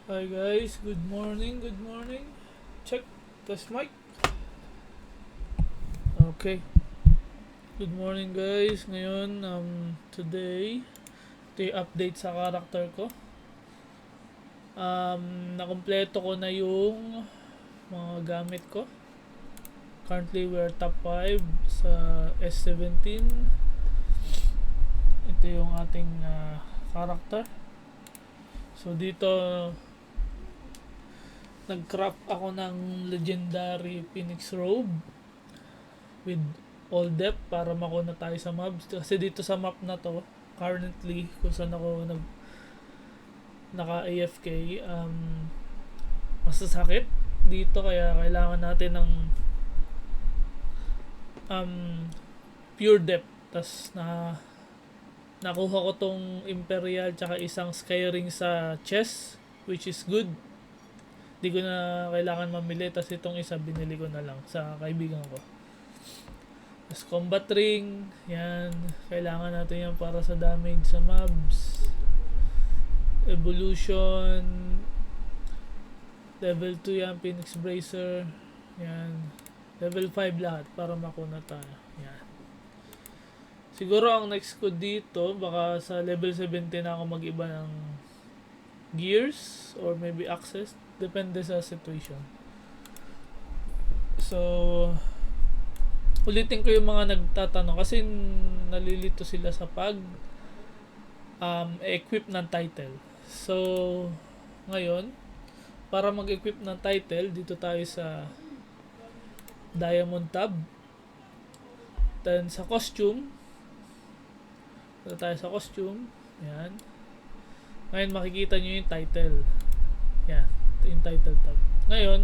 Hi guys, good morning, good morning. Check, test mic. Okay, good morning guys. Ngayon, today, ito yung update sa character ko. Nakompleto ko na yung mga gamit ko. Currently, we're top 5 sa S17. Ito yung ating character. So dito, nag-craft ako ng legendary Phoenix Robe with all depth para makuna tayo sa mobs. Kasi dito sa map na to, currently, kung saan ako naka-AFK, masasakit dito kaya kailangan natin ng um, pure depth. Tas nakuha ko tong Imperial tsaka isang Skyring sa chest, which is good. Di ko na kailangan mamili, tas itong isa binili ko na lang sa kaibigan ko. Tapos combat ring, yan, kailangan natin yan para sa damage sa mobs. Evolution, level 2 yan, Phoenix Bracer, yan. Level 5 lahat para makuna tayo. Yan. Siguro ang next ko dito, baka sa level 70 na ako mag-iba ng gears or maybe access. Depende sa situation. So, ulitin ko yung mga nagtatanong kasi nalilito sila sa pag equip ng title. So, ngayon, para mag-equip ng title, dito tayo sa Diamond tab. Then sa costume, dito tayo sa costume. Yan. Ngayon makikita nyo yung title. Yan. Ito yung title tab. Ngayon,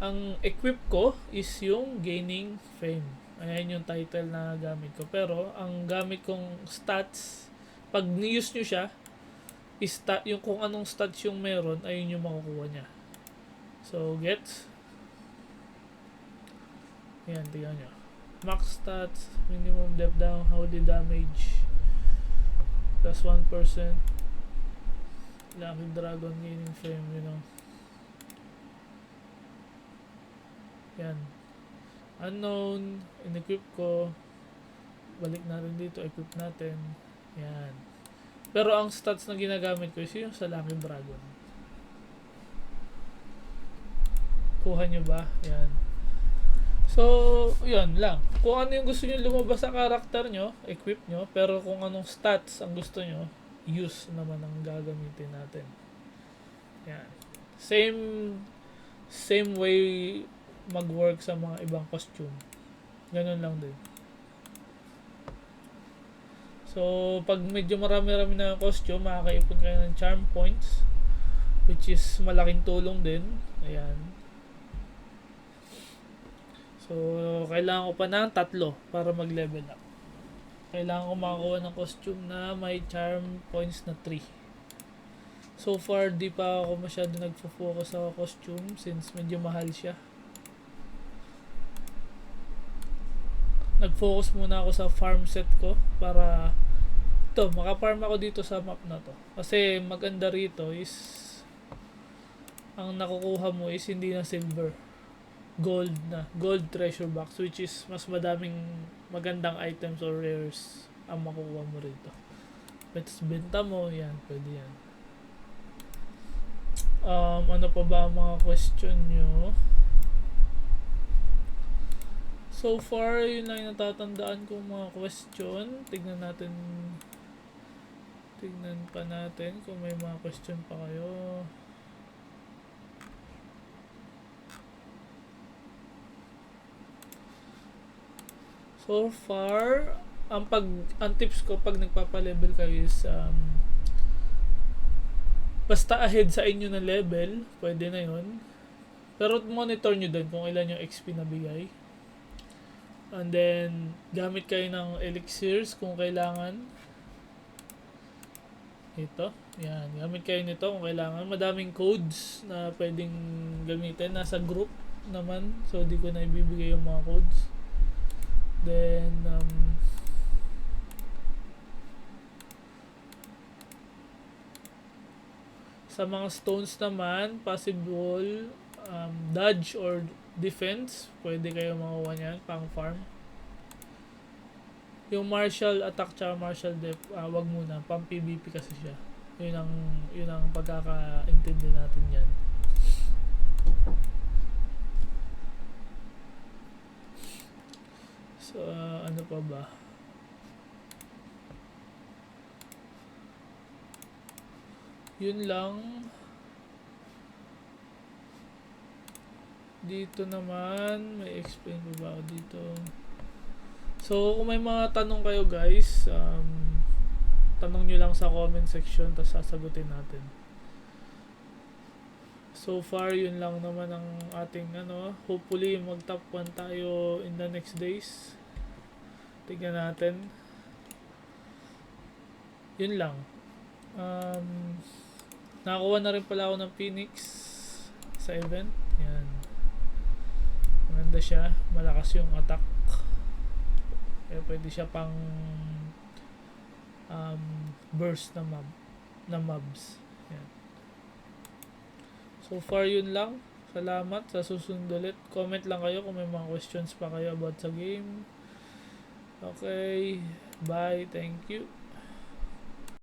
ang equip ko is yung Gaining Fame. Ayan yung title na gamit ko. Pero, ang gamit kong stats, pag ni-use nyo siya, is yung kung anong stats yung meron, ayun yung makukuha niya. So, gets? Yan, tingnan nyo. Max stats, minimum depth down, holy damage, plus 1%, Lucky Dragon, Gaining Fame, you know. Yan. Unknown, in-equip ko. Balik natin dito, equip natin. Yan. Pero ang stats na ginagamit ko is yung sa Lucky Dragon. Kuha nyo ba? Yan. So, yun lang. Kung ano yung gusto nyo lumabas sa character nyo, equip nyo. Pero kung anong stats ang gusto nyo, use naman ang gagamitin natin. Yan. Same way mag-work sa mga ibang costume. Ganun lang din. So, pag medyo marami-rami na costume, makakaipon kayo ng charm points, which is malaking tulong din. Ayan. So, kailangan ko pa ng 3 para mag-level up. Kailangan ko makakuha ng costume na may charm points na 3. So far, di pa ako masyado nagfo-focus sa costume since medyo mahal siya. Nag-focus muna ako sa farm set ko para maka-farm ako dito sa map na to. Kasi maganda rito is ang nakukuha mo is hindi na silver, gold treasure box, which is mas madaming magandang items or rares ang makukuha mo rito. Let's benta mo, yan, pwede yan. Ano pa ba ang mga question nyo? So far, yun lang yung natatandaan kong mga question. Tignan pa natin kung may mga question pa kayo. So far, ang tips ko pag nagpapa-level kayo is basta ahead sa inyo na level, pwede na yun. Pero monitor nyo din kung ilan yung XP na bigay. And then, gamit kayo ng elixirs kung kailangan. Ito, yan. Gamit kayo nito kung kailangan. Madaming codes na pwedeng gamitin. Nasa group naman. So, di ko na ibibigay yung mga codes. Then, Sa mga stones naman, possible dodge or defense. Pwede kayo makuha niyan pang farm. Yung martial attack tsaka martial def, wag muna. Pang PvP kasi siya. Yun ang pagkakaintindi natin yan. So, ano pa ba? Yun lang. Dito naman, may explain pa ba ako dito? So, kung may mga tanong kayo guys, tanong nyo lang sa comment section, tapos sasagutin natin. So far, yun lang naman ang ating hopefully mag top 1 tayo in the next days. Tignan natin. Yun lang. Nakakuha na rin pala ako ng Phoenix sa event. Yan. Maganda siya. Malakas yung attack. Kaya pwede siya pang burst na mobs. Yan. So far yun lang. Salamat. Sa susunod ulit. Comment lang kayo kung may mga questions pa kayo about sa game. Okay. Bye. Thank you.